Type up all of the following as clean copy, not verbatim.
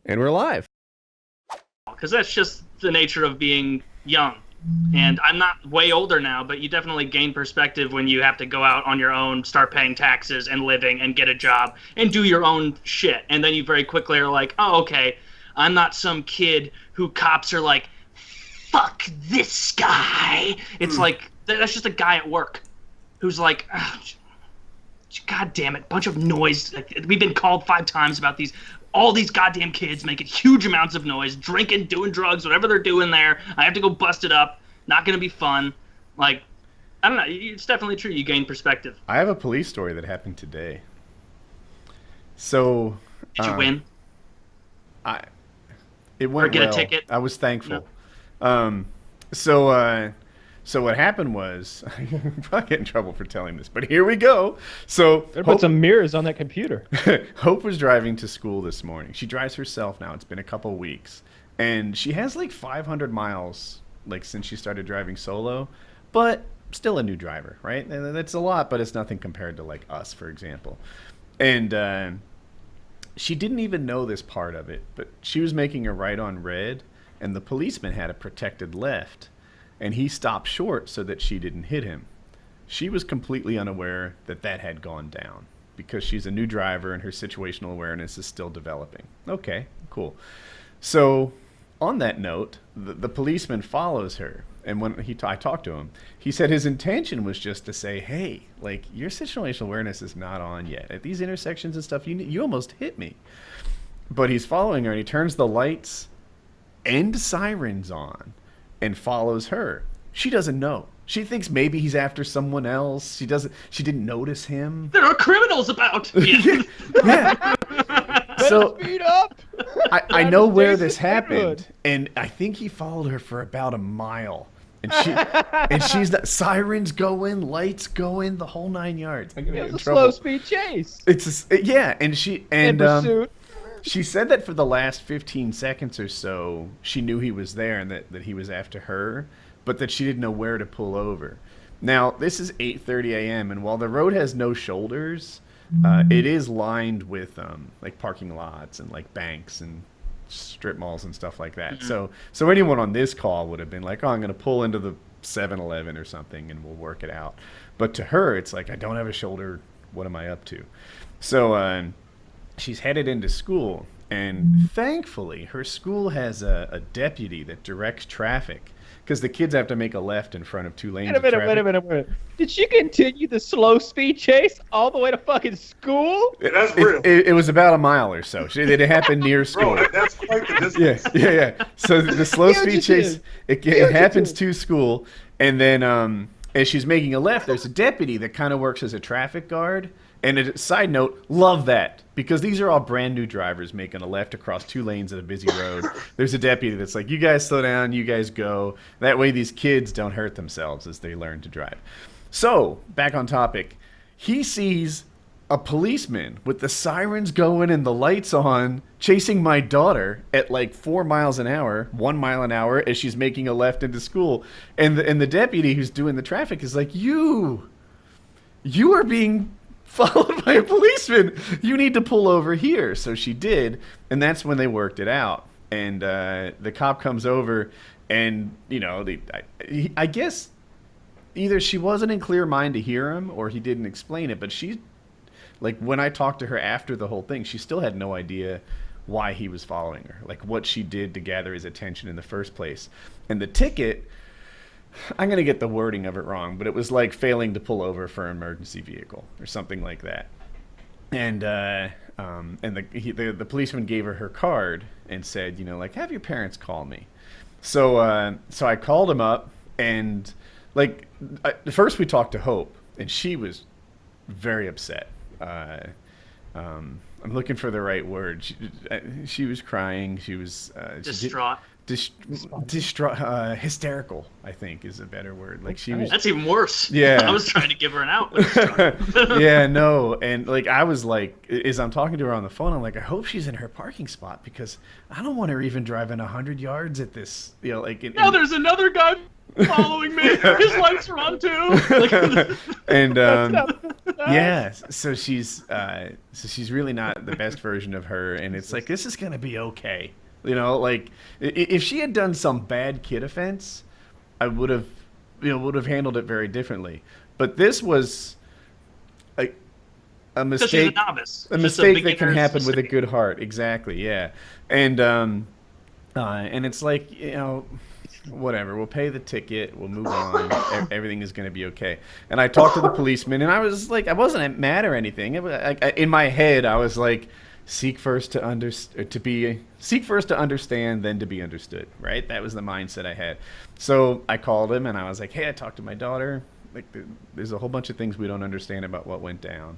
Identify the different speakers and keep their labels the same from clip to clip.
Speaker 1: And we're live.
Speaker 2: Because that's just the nature of being young. And I'm not way older now, but you definitely gain perspective when you have to go out on your own, start paying taxes and living and get a job and do your own shit. And then you very quickly are like, oh, okay, I'm not some kid who cops are like, fuck this guy. It's like, that's just a guy at work who's like, oh, God damn it, bunch of noise. We've been called 5 times about all these goddamn kids making huge amounts of noise, drinking, doing drugs, whatever they're doing there. I have to go bust it up. Not going to be fun. Like, I don't know. It's definitely true. You gain perspective.
Speaker 1: I have a police story that happened today. So,
Speaker 2: did you win?
Speaker 1: It went
Speaker 2: or get
Speaker 1: well.
Speaker 2: A ticket?
Speaker 1: I was thankful.
Speaker 2: No.
Speaker 1: So what happened was, I'm probably get in trouble for telling this, but here we go. So
Speaker 3: Better put some mirrors on that computer.
Speaker 1: Hope was driving to school this morning. She drives herself now. It's been a couple weeks, and she has like 500 miles like since she started driving solo, but still a new driver, right? And that's a lot, but it's nothing compared to like us, for example. And she didn't even know this part of it, but she was making a right on red, and the policeman had a protected left. And he stopped short so that she didn't hit him. She was completely unaware that that had gone down because she's a new driver and her situational awareness is still developing. Okay, cool. So on that note, the policeman follows her. And when I talked to him, he said his intention was just to say, hey, like, your situational awareness is not on yet. At these intersections and stuff, you almost hit me. But he's following her, and he turns the lights and sirens on and follows her. She doesn't know. She thinks maybe he's after someone else. She didn't notice him.
Speaker 2: There are criminals about.
Speaker 1: Yeah. So
Speaker 3: speed up.
Speaker 1: I know where this happened, and I think he followed her for about a mile. And she's the sirens going, lights going, the whole 9 yards. I'm gonna get in
Speaker 3: It's a
Speaker 1: trouble.
Speaker 3: slow speed chase.
Speaker 1: In
Speaker 3: pursuit.
Speaker 1: She said that for the last 15 seconds or so, she knew he was there and that he was after her, but that she didn't know where to pull over. Now, this is 8:30 a.m., and while the road has no shoulders, it is lined with like parking lots and like banks and strip malls and stuff like that.
Speaker 2: Mm-hmm.
Speaker 1: So anyone on this call would have been like, oh, I'm going to pull into the 7-Eleven or something and we'll work it out. But to her, it's like, I don't have a shoulder. What am I up to? So she's headed into school, and thankfully her school has a deputy that directs traffic because the kids have to make a left in front of 2 lanes of traffic.
Speaker 3: Wait a minute. Did she continue the slow speed chase all the way to fucking school?
Speaker 4: Yeah, that's real.
Speaker 1: It was about a mile or so. It happened near school.
Speaker 4: Bro, that's quite the distance.
Speaker 1: Yeah. So the slow speed chase, it happens to school, and then as she's making a left, there's a deputy that kind of works as a traffic guard. And a side note, love that, because these are all brand new drivers making a left across 2 lanes at a busy road. There's a deputy that's like, you guys slow down, you guys go. That way these kids don't hurt themselves as they learn to drive. So, back on topic, he sees a policeman with the sirens going and the lights on chasing my daughter at like 4 miles an hour, 1 mile an hour as she's making a left into school. And the deputy who's doing the traffic is like, you are being followed by a policeman. You need to pull over here. So she did, and that's when they worked it out. And the cop comes over, and I guess either she wasn't in clear mind to hear him, or he didn't explain it. But she, like, when I talked to her after the whole thing, she still had no idea why he was following her, like what she did to gather his attention in the first place. And the ticket, I'm going to get the wording of it wrong, but it was like failing to pull over for an emergency vehicle or something like that. And the policeman gave her card and said, like, have your parents call me. So I called him up, and like first we talked to Hope, and she was very upset. I'm looking for the right word. She was crying. She was
Speaker 2: distraught.
Speaker 1: Hysterical, I think, is a better word. Like, she was.
Speaker 2: That's even worse.
Speaker 1: Yeah.
Speaker 2: I was trying to give her an outlet.
Speaker 1: Yeah, no, and like I was like, as I'm talking to her on the phone, I'm like, I hope she's in her parking spot because I don't want her even driving 100 yards at this.
Speaker 2: Now there's another guy following me. His lights are on too.
Speaker 1: And Yeah, so she's really not the best version of her, and it's like, this is gonna be okay. You know, like if she had done some bad kid offense, I would have handled it very differently. But this was a mistake.
Speaker 2: She's a novice.
Speaker 1: A mistake that can happen with a good heart. Exactly. Yeah, and it's like, whatever. We'll pay the ticket. We'll move on. Everything is going to be okay. And I talked to the policeman, and I was like, I wasn't mad or anything. In my head, I was like, seek first to understand, then to be understood. Right? That was the mindset I had. So I called him, and I was like, hey, I talked to my daughter. Like, there's a whole bunch of things we don't understand about what went down.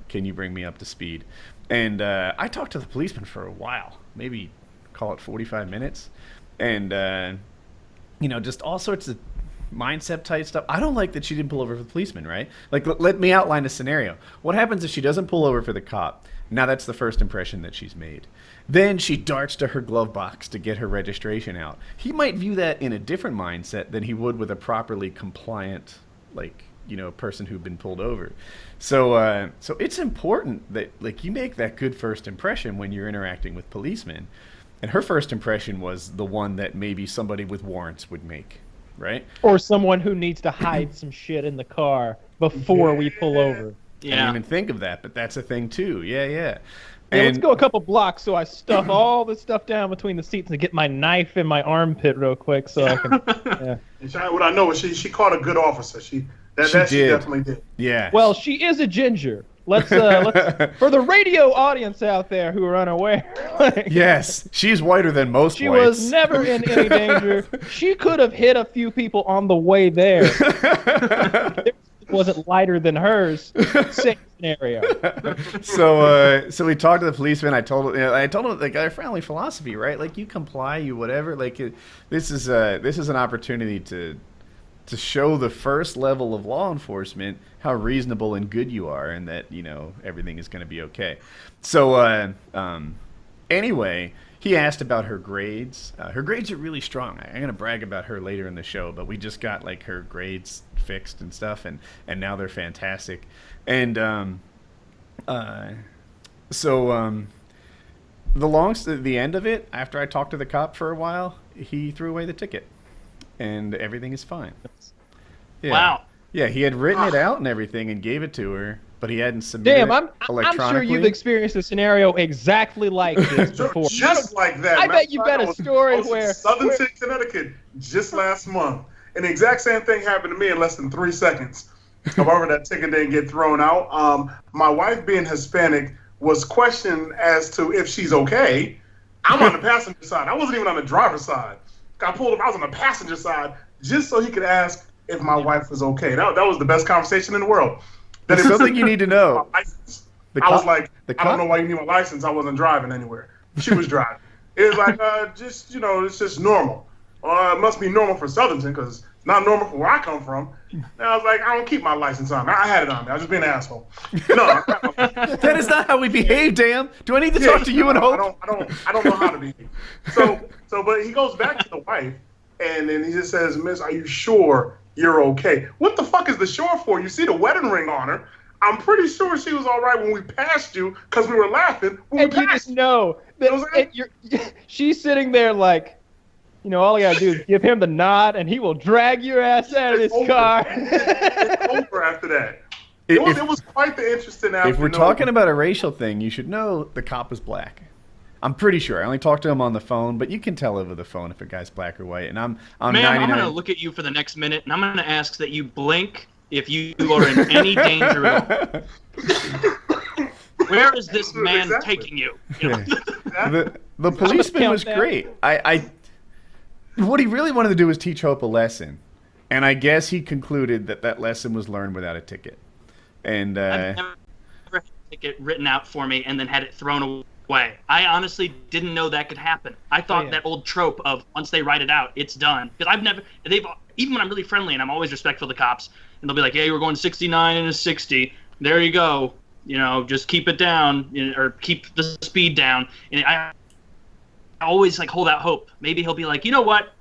Speaker 1: Can you bring me up to speed? And I talked to the policeman for a while, maybe call it 45 minutes. And, just all sorts of mindset type stuff. I don't like that she didn't pull over for the policeman, right? Like, let me outline a scenario. What happens if she doesn't pull over for the cop? Now that's the first impression that she's made. Then she darts to her glove box to get her registration out. He might view that in a different mindset than he would with a properly compliant, person who'd been pulled over. So it's important that, you make that good first impression when you're interacting with policemen. And her first impression was the one that maybe somebody with warrants would make, right?
Speaker 3: Or someone who needs to hide some shit in the car before we pull over.
Speaker 1: Yeah. I didn't even think of that, but that's a thing too. Yeah.
Speaker 3: Yeah, let's go a couple blocks so I stuff all the stuff down between the seats and get my knife in my armpit real quick so I can. Yeah.
Speaker 4: What I know is she caught a good officer. She definitely did.
Speaker 1: Yeah.
Speaker 3: Well, she is a ginger. Let's for the radio audience out there who are unaware.
Speaker 1: Yes, she's whiter than most
Speaker 3: she
Speaker 1: whites.
Speaker 3: She was never in any danger. She could have hit a few people on the way there. It wasn't lighter than hers. Same scenario.
Speaker 1: So we talked to the policeman. I told him like, our family philosophy, right? Like, you comply, you whatever. Like, this is an opportunity to show the first level of law enforcement how reasonable and good you are, and that everything is going to be okay. So anyway, he asked about her grades. Her grades are really strong. I'm going to brag about her later in the show, but we just got her grades fixed and stuff, and now they're fantastic. And the end of it, after I talked to the cop for a while, he threw away the ticket, and everything is fine. Yeah.
Speaker 2: Wow.
Speaker 1: Yeah, he had written it out and everything and gave it to her, but he hadn't submitted it electronically.
Speaker 3: I'm sure you've experienced a scenario exactly like this before.
Speaker 4: Just like that.
Speaker 3: I bet you've got a story where...
Speaker 4: Southern City, Connecticut, just last month. And the exact same thing happened to me in less than 3 seconds. However, that ticket didn't get thrown out. My wife, being Hispanic, was questioned as to if she's okay. I'm on the passenger side. I wasn't even on the driver's side. I was on the passenger side just so he could ask if my wife was okay. That was the best conversation in the world.
Speaker 1: That's something you need to know.
Speaker 4: I was like, I don't know why you need my license. I wasn't driving anywhere. She was driving. It was like, it's just normal. It must be normal for Southernton because it's not normal for where I come from. And I was like, I don't keep my license on me. I had it on me. I was just being an asshole. No,
Speaker 1: that is not how we behave, Daym. Do I need to talk to you and Hope?
Speaker 4: I don't know how to behave. But he goes back to the wife, and then he just says, Miss, are you sure you're okay? What the fuck is the sure for? You see the wedding ring on her. I'm pretty sure she was all right when we passed you because we were laughing.
Speaker 3: And you just know that she's sitting there like, all I gotta do is give him the nod, and he will drag your ass out of this car.
Speaker 4: It's over after that. It was quite the interesting afternoon.
Speaker 1: If we're talking about a racial thing, you should know the cop was black. I'm pretty sure. I only talked to him on the phone, but you can tell over the phone if a guy's black or white. And I'm 99.
Speaker 2: I'm gonna look at you for the next minute, and I'm gonna ask that you blink if you are in any danger at all. Where is this man taking you?
Speaker 1: The policeman was great. What he really wanted to do was teach Hope a lesson, and I guess he concluded that lesson was learned without a ticket. And
Speaker 2: I've never had a ticket written out for me and then had it thrown away. I honestly didn't know that could happen. I thought that old trope of once they write it out, it's done. Because even when I'm really friendly and I'm always respectful to cops, and they'll be like, "Hey, we're going 69 and a 60. There you go. Just keep it down, or keep the speed down." And I always hold out hope. Maybe he'll be like, "You know what?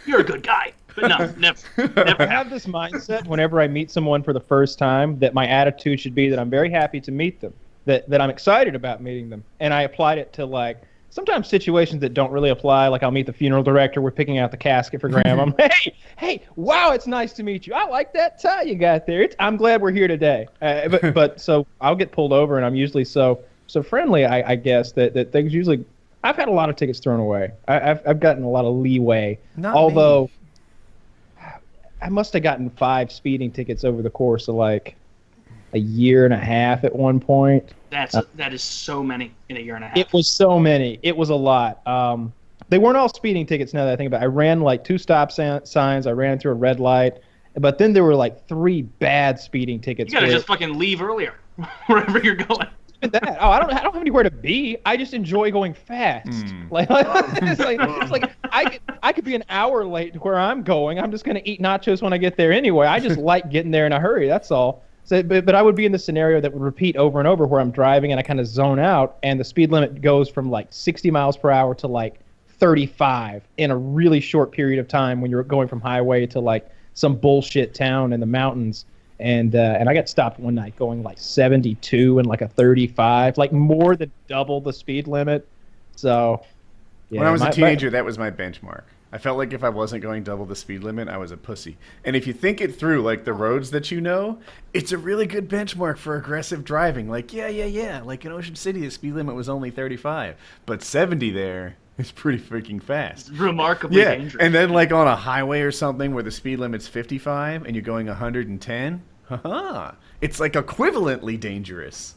Speaker 2: You're a good guy. But no, never
Speaker 3: I
Speaker 2: happened.
Speaker 3: have this mindset whenever I meet someone for the first time that my attitude should be that I'm very happy to meet them, that I'm excited about meeting them. And I applied it to, like, sometimes situations that don't really apply. Like, I'll meet the funeral director. We're picking out the casket for Grandma. I'm, hey, wow, it's nice to meet you. I like that tie you got there. I'm glad we're here today. But so I'll get pulled over, and I'm usually so friendly, I guess, that things usually... I've had a lot of tickets thrown away. I've gotten a lot of leeway. Although... I must have gotten 5 speeding tickets over the course of like a year and a half at one point.
Speaker 2: That is so many in a year and a half.
Speaker 3: It was so many. It was a lot. They weren't all speeding tickets now that I think about it. I ran like 2 stop signs. I ran through a red light. But then there were like 3 bad speeding tickets.
Speaker 2: You gotta just fucking leave earlier wherever you're going.
Speaker 3: That. I don't have anywhere to be. I just enjoy going fast. It's like I could be an hour late to where I'm going. I'm just gonna eat nachos when I get there anyway. I just like getting there in a hurry. That's all. So, but I would be in the scenario that would repeat over and over where I'm driving and I kind of zone out, and the speed limit goes from like 60 miles per hour to like 35 in a really short period of time when you're going from highway to like some bullshit town in the mountains. And I got stopped one night going like 72 and like a 35, like more than double the speed limit. So, yeah,
Speaker 1: when I was a teenager, that was my benchmark. I felt like if I wasn't going double the speed limit, I was a pussy. And if you think it through, like the roads that you know, it's a really good benchmark for aggressive driving. Like, yeah. Like in Ocean City, the speed limit was only 35, but 70 there is pretty freaking fast.
Speaker 2: It's remarkably dangerous.
Speaker 1: And then like on a highway or something where the speed limit's 55 and you're going 110, it's like equivalently dangerous.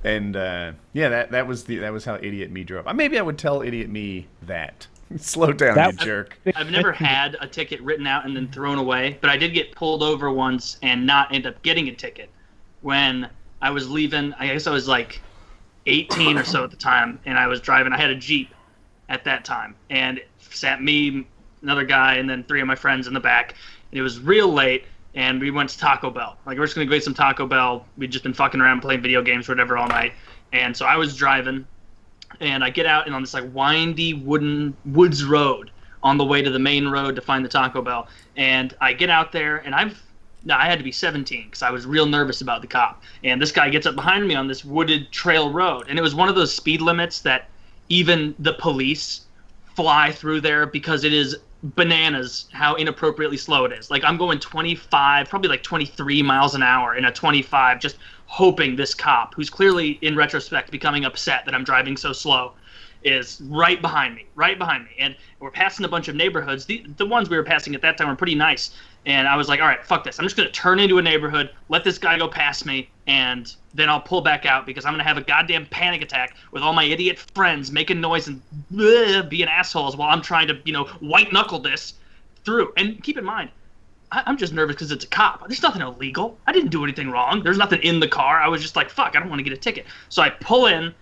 Speaker 1: And that was how Idiot Me drove. Maybe I would tell Idiot Me that. Slow down, you jerk.
Speaker 2: I've never had a ticket written out and then thrown away, but I did get pulled over once and not end up getting a ticket. When I was leaving, I guess I was like 18 or so at the time, and I was driving. I had a Jeep at that time, and it sat me, another guy, and then 3 of my friends in the back. And it was real late, and we went to Taco Bell. Like, we're just going to go get some Taco Bell. We'd just been fucking around playing video games or whatever all night. And so I was driving, and I get out and on this like windy woods road on the way to the main road to find the Taco Bell. And I get out there, and I had to be 17 because I was real nervous about the cop. And this guy gets up behind me on this wooded trail road. And it was one of those speed limits that even the police fly through there because it is bananas how inappropriately slow it is. Like, I'm going 25, probably like 23 miles an hour in a 25, just hoping this cop, who's clearly in retrospect becoming upset that I'm driving so slow, is right behind me. And we're passing a bunch of neighborhoods. The ones we were passing at that time were pretty nice. And I was like, all right, fuck this. I'm just going to turn into a neighborhood, let this guy go past me, and then I'll pull back out because I'm going to have a goddamn panic attack with all my idiot friends making noise and being assholes while I'm trying to, white knuckle this through. And keep in mind, I'm just nervous because it's a cop. There's nothing illegal. I didn't do anything wrong. There's nothing in the car. I was just like, fuck, I don't want to get a ticket. So I pull in,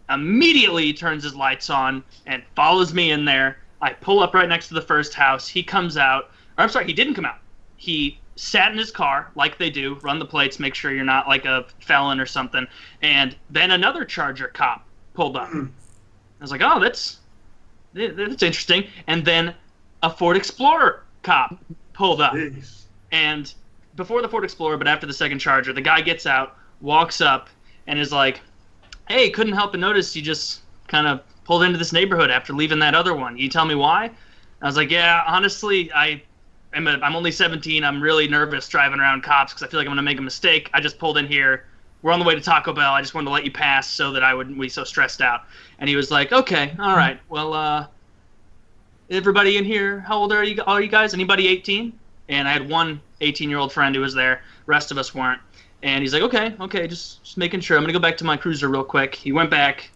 Speaker 2: immediately turns his lights on and follows me in there. I pull up right next to the first house. He comes out. Or I'm sorry, he didn't come out. He sat in his car like they do, run the plates, make sure you're not like a felon or something. And then another Charger cop pulled up. I was like, oh, that's interesting. And then a Ford Explorer cop pulled up.
Speaker 4: Jeez.
Speaker 2: And before the Ford Explorer, but after the second Charger, the guy gets out, walks up, and is like, hey, couldn't help but notice you just kind of pulled into this neighborhood after leaving that other one. You tell me why? I was like, yeah, honestly, I'm only 17. I'm really nervous driving around cops because I feel like I'm going to make a mistake. I just pulled in here. We're on the way to Taco Bell. I just wanted to let you pass so that I wouldn't be so stressed out. And he was like, okay, all right. Well, everybody in here, how old are you guys? Anybody 18? And I had one 18-year-old friend who was there. The rest of us weren't. And he's like, okay, just making sure. I'm going to go back to my cruiser real quick. He went back.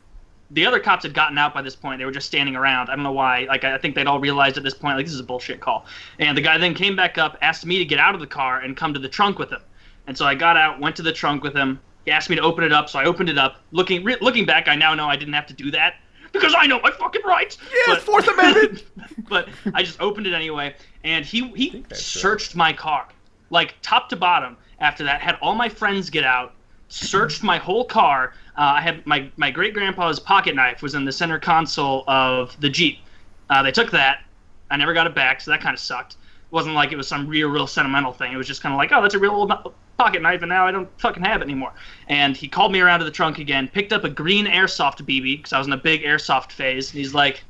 Speaker 2: The other cops had gotten out by this point. They were just standing around. I don't know why. Like, I think they'd all realized at this point, like, this is a bullshit call. And the guy then came back up, asked me to get out of the car and come to the trunk with him. And so I got out, went to the trunk with him. He asked me to open it up, so I opened it up. Looking back, I now know I didn't have to do that because I know my fucking rights.
Speaker 1: Yeah, Fourth Amendment.
Speaker 2: But I just opened it anyway, and he searched my car, like top to bottom. After that, had all my friends get out, searched my whole car. I had my great-grandpa's pocket knife was in the center console of the Jeep. They took that. I never got it back, so that kind of sucked. wasn't like it was some real sentimental thing. It was just kind of like, oh, that's a real old pocket knife, and now I don't fucking have it anymore. And he called me around to the trunk again, picked up a green airsoft BB, because I was in a big airsoft phase, and he's like,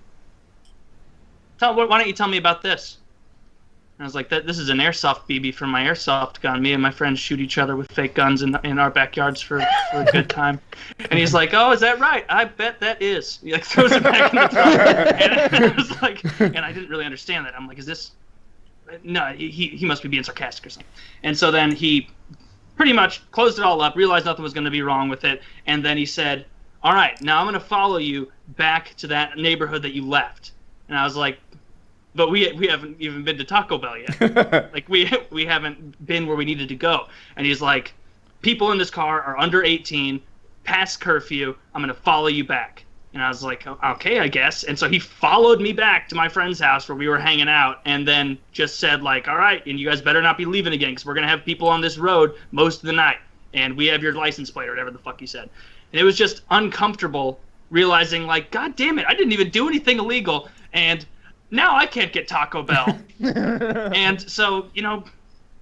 Speaker 2: why don't you tell me about this? And I was like, this is an airsoft BB from my airsoft gun. Me and my friends shoot each other with fake guns in our backyards for a good time. And he's like, oh, is that right? I bet that is. He like throws it back in the trunk. And I was like, and I didn't really understand that. I'm like, is this? No, he must be being sarcastic or something. And so then he pretty much closed it all up, realized nothing was going to be wrong with it, and then he said, all right, now I'm going to follow you back to that neighborhood that you left. And I was like, but we haven't even been to Taco Bell yet. Like, we haven't been where we needed to go. And he's like, people in this car are under 18, past curfew, I'm going to follow you back. And I was like, okay, I guess. And so he followed me back to my friend's house where we were hanging out, and then just said, like, all right, and you guys better not be leaving again, because we're going to have people on this road most of the night, and we have your license plate or whatever the fuck he said. And it was just uncomfortable realizing, like, God damn it, I didn't even do anything illegal, and now I can't get Taco Bell. And so, you know,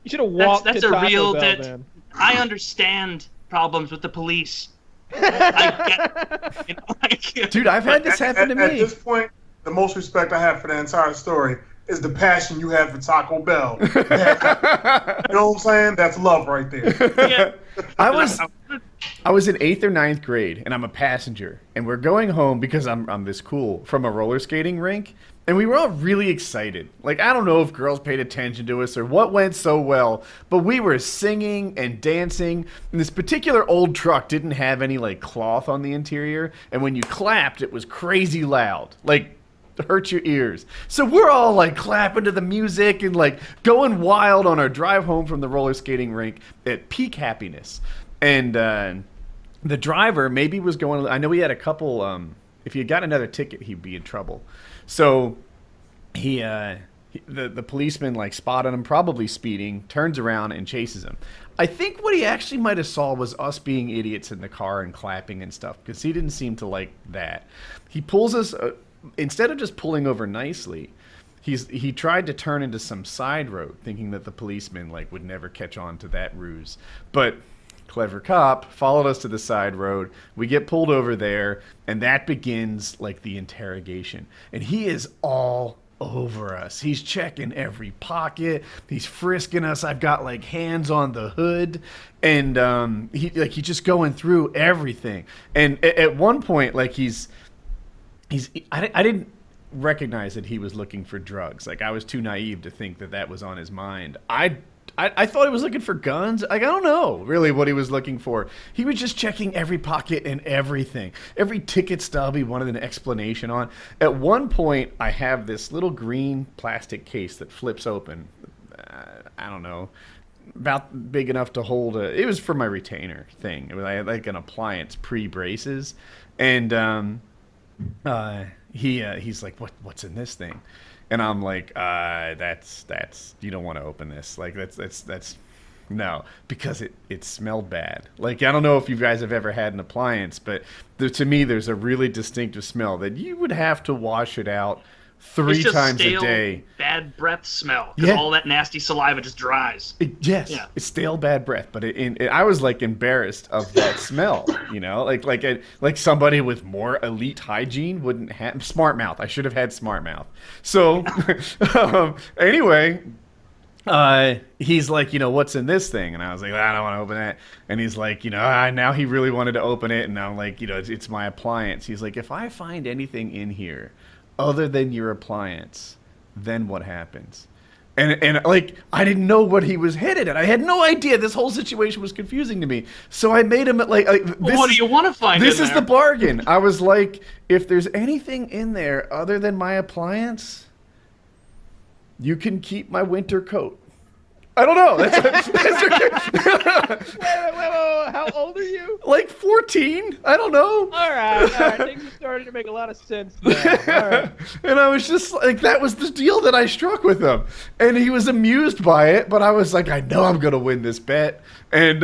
Speaker 3: you should have walked
Speaker 2: that's
Speaker 3: to
Speaker 2: a
Speaker 3: Taco
Speaker 2: real
Speaker 3: Bell,
Speaker 2: that
Speaker 3: then.
Speaker 2: I understand problems with the police. I get, you know, like,
Speaker 1: Dude, I've had this happen to me.
Speaker 4: At this point, the most respect I have for the entire story is the passion you have for Taco Bell. You know what I'm saying? That's love right there.
Speaker 2: Yeah.
Speaker 1: I was in 8th or 9th grade, and I'm a passenger, and we're going home because I'm this cool from a roller skating rink, and we were all really excited. Like, I don't know if girls paid attention to us or what went so well, but we were singing and dancing, and this particular old truck didn't have any, like, cloth on the interior, and when you clapped, it was crazy loud. Like, hurt your ears. So we're all like clapping to the music and like going wild on our drive home from the roller skating rink at peak happiness. And the driver maybe was going, I know he had a couple, if he had got another ticket, he'd be in trouble. So the policeman like spotted him, probably speeding, turns around and chases him. I think what he actually might have saw was us being idiots in the car and clapping and stuff, because he didn't seem to like that. He pulls us, instead of just pulling over nicely, he tried to turn into some side road, thinking that the policeman like would never catch on to that ruse. But clever cop followed us to the side road. We get pulled over there, and that begins like the interrogation. And he is all over us. He's checking every pocket. He's frisking us. I've got like hands on the hood, and he's just going through everything. And at one point, like I didn't recognize that he was looking for drugs. Like, I was too naive to think that that was on his mind. I thought he was looking for guns. Like, I don't know really what he was looking for. He was just checking every pocket and everything. Every ticket stub he wanted an explanation on. At one point, I have this little green plastic case that flips open. I don't know, about big enough to hold it was for my retainer thing. I had like an appliance pre-braces. And he's like, what's in this thing? And I'm like, that's you don't want to open this. Like, that's no, because it smelled bad. Like, I don't know if you guys have ever had an appliance, but to me, there's a really distinctive smell that you would have to wash it out 3 times
Speaker 2: stale,
Speaker 1: a day.
Speaker 2: Bad breath smell, because all that nasty saliva just dries.
Speaker 1: Yes, yeah. It's stale bad breath, but I was like embarrassed of that smell. You know, like somebody with more elite hygiene wouldn't have smart mouth. I should have had smart mouth. So anyway, he's like, you know, what's in this thing? And I was like, I don't want to open that. And he's like, you know, now he really wanted to open it, and I'm like, you know, it's my appliance. He's like, if I find anything in here other than your appliance, then what happens? And like, I didn't know what he was headed at. I had no idea. This whole situation was confusing to me. So I made him like this.
Speaker 2: Well, what do you want to find?
Speaker 1: This is the bargain. I was like, if there's anything in there other than my appliance, you can keep my winter coat. I don't know.
Speaker 3: Wait. How old are you?
Speaker 1: Like 14. I don't know.
Speaker 3: All right. Things are starting to make a lot of sense now. All right.
Speaker 1: And I was just like, that was the deal that I struck with him. And he was amused by it, but I was like, I know I'm going to win this bet. And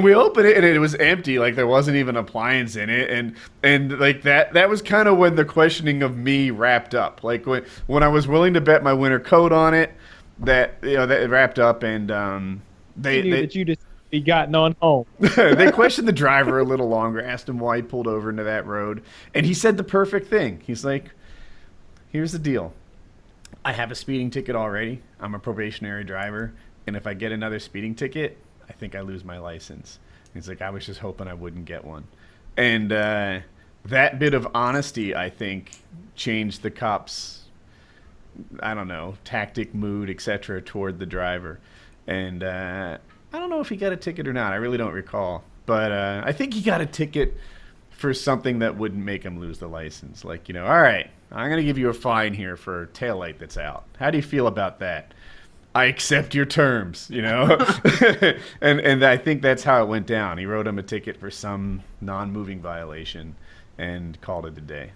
Speaker 1: we opened it, and it was empty. Like, there wasn't even an appliance in it. And like that was kind of when the questioning of me wrapped up. Like, when I was willing to bet my winter coat on it, that that wrapped up, and
Speaker 3: They knew that you just be gotten on home.
Speaker 1: they questioned the driver a little longer, asked him why he pulled over into that road, and he said the perfect thing. He's like, "Here's the deal. I have a speeding ticket already. I'm a probationary driver, and if I get another speeding ticket, I think I lose my license." He's like, "I was just hoping I wouldn't get one." And that bit of honesty, I think, changed the cops, I don't know, tactic, mood, etc. toward the driver. And I don't know if he got a ticket or not. I really don't recall. But I think he got a ticket for something that wouldn't make him lose the license. Like, all right, I'm going to give you a fine here for a taillight that's out. How do you feel about that? I accept your terms, and I think that's how it went down. He wrote him a ticket for some non-moving violation and called it a day.